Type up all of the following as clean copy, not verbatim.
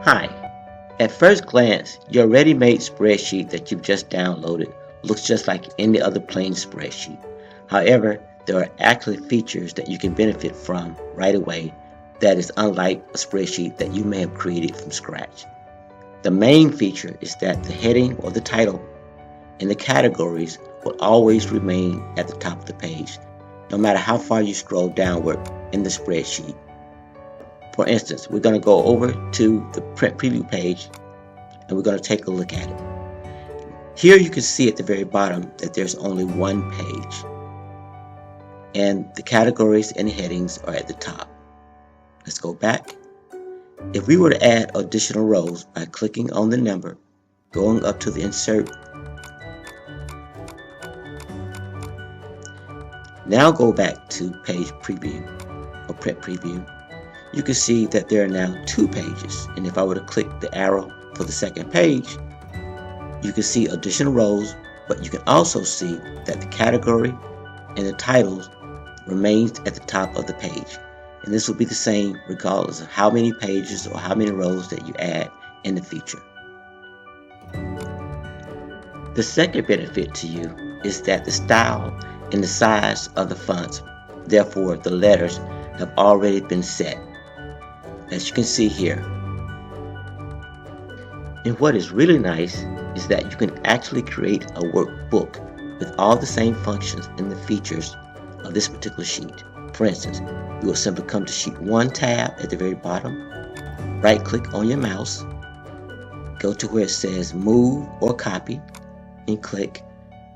Hi. At first glance, your ready-made spreadsheet that you've just downloaded looks just like any other plain spreadsheet. However, there are actually features that you can benefit from right away that is unlike a spreadsheet that you may have created from scratch. The main feature is that the heading or the title and the categories will always remain at the top of the page, no matter how far you scroll downward in the spreadsheet. For instance, we're going to go over to the print preview page and we're going to take a look at it. Here you can see at the very bottom that there's only one page and the categories and headings are at the top. Let's go back. If we were to add additional rows by clicking on the number, going up to the insert, now go back to page preview or print preview, you can see that there are now two pages, and if I were to click the arrow for the second page, you can see additional rows, but you can also see that the category and the titles remains at the top of the page. And this will be the same regardless of how many pages or how many rows that you add in the feature. The second benefit to you is that the style and the size of the fonts, therefore the letters, have already been set, as you can see here. And what is really nice is that you can actually create a workbook with all the same functions and the features of this particular sheet. For instance, you will simply come to sheet 1 tab at the very bottom, right click on your mouse, go to where it says move or copy and click,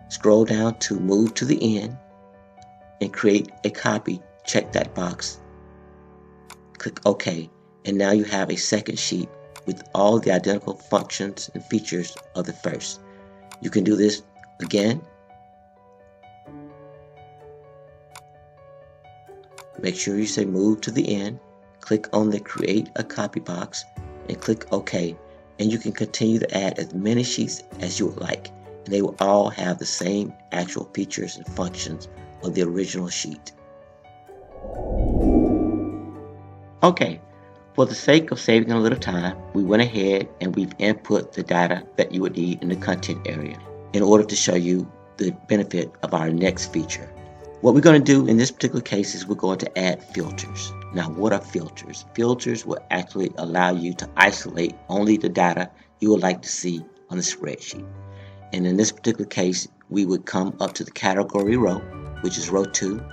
scroll down to move to the end and create a copy, check that box, click OK, and now you have a second sheet with all the identical functions and features of the first. You can do this again. Make sure you say move to the end, click on the create a copy box and click OK, and you can continue to add as many sheets as you would like, and they will all have the same actual features and functions of the original sheet. Okay, for the sake of saving a little time, we went ahead and we've input the data that you would need in the content area in order to show you the benefit of our next feature. What we're going to do in this particular case is we're going to add filters. Now, what are filters? Filters will actually allow you to isolate only the data you would like to see on the spreadsheet. And in this particular case, we would come up to the category row, which is row 2.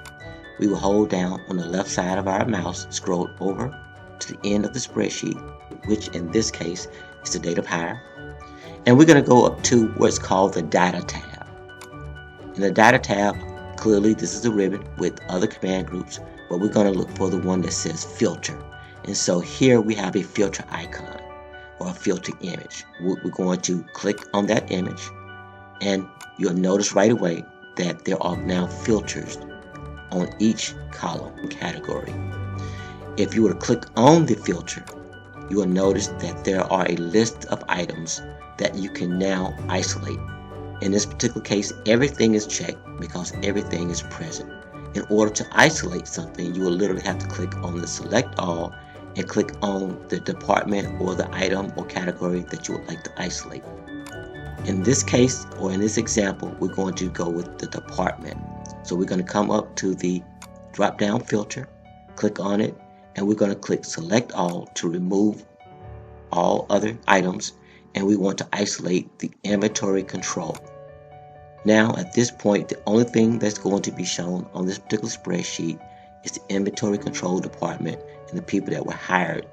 We will hold down on the left side of our mouse, scroll over to the end of the spreadsheet, which in this case is the date of hire. And we're going to go up to what's called the data tab. In the data tab, clearly this is a ribbon with other command groups, but we're going to look for the one that says filter. And so here we have a filter icon or a filter image. We're going to click on that image and you'll notice right away that there are now filters on each column and category. If you were to click on the filter, you will notice that there are a list of items that you can now isolate. In this particular case, everything is checked because everything is present. In order to isolate something, you will literally have to click on the select all and click on the department or the item or category that you would like to isolate. In this case, or in this example, we're going to go with the department. So we're going to come up to the drop down filter, click on it, and we're going to click select all to remove all other items, and we want to isolate the inventory control. Now at this point, the only thing that's going to be shown on this particular spreadsheet is the inventory control department and the people that were hired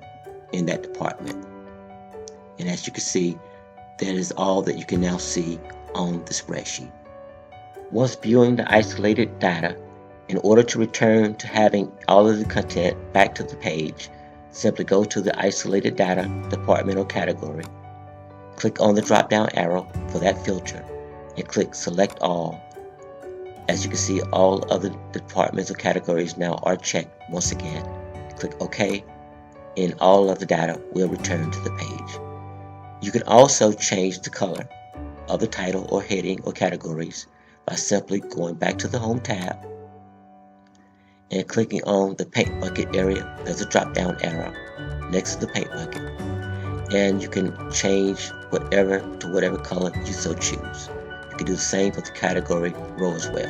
in that department. And as you can see, that is all that you can now see on the spreadsheet. Once viewing the isolated data, in order to return to having all of the content back to the page, simply go to the isolated data department or category, click on the drop down arrow for that filter, and click select all. As you can see, all other departments or categories now are checked once again. Click OK, and all of the data will return to the page. You can also change the color of the title or heading or categories by simply going back to the Home tab and clicking on the paint bucket area. There's a drop down arrow next to the paint bucket, and you can change whatever to whatever color you so choose. You can do the same for the category row as well.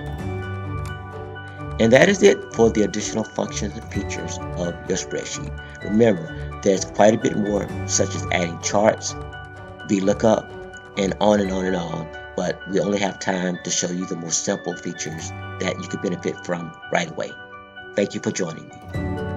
And that is it for the additional functions and features of your spreadsheet. Remember, there's quite a bit more, such as adding charts, VLOOKUP, and on and on and on, but we only have time to show you the more simple features that you could benefit from right away. Thank you for joining me.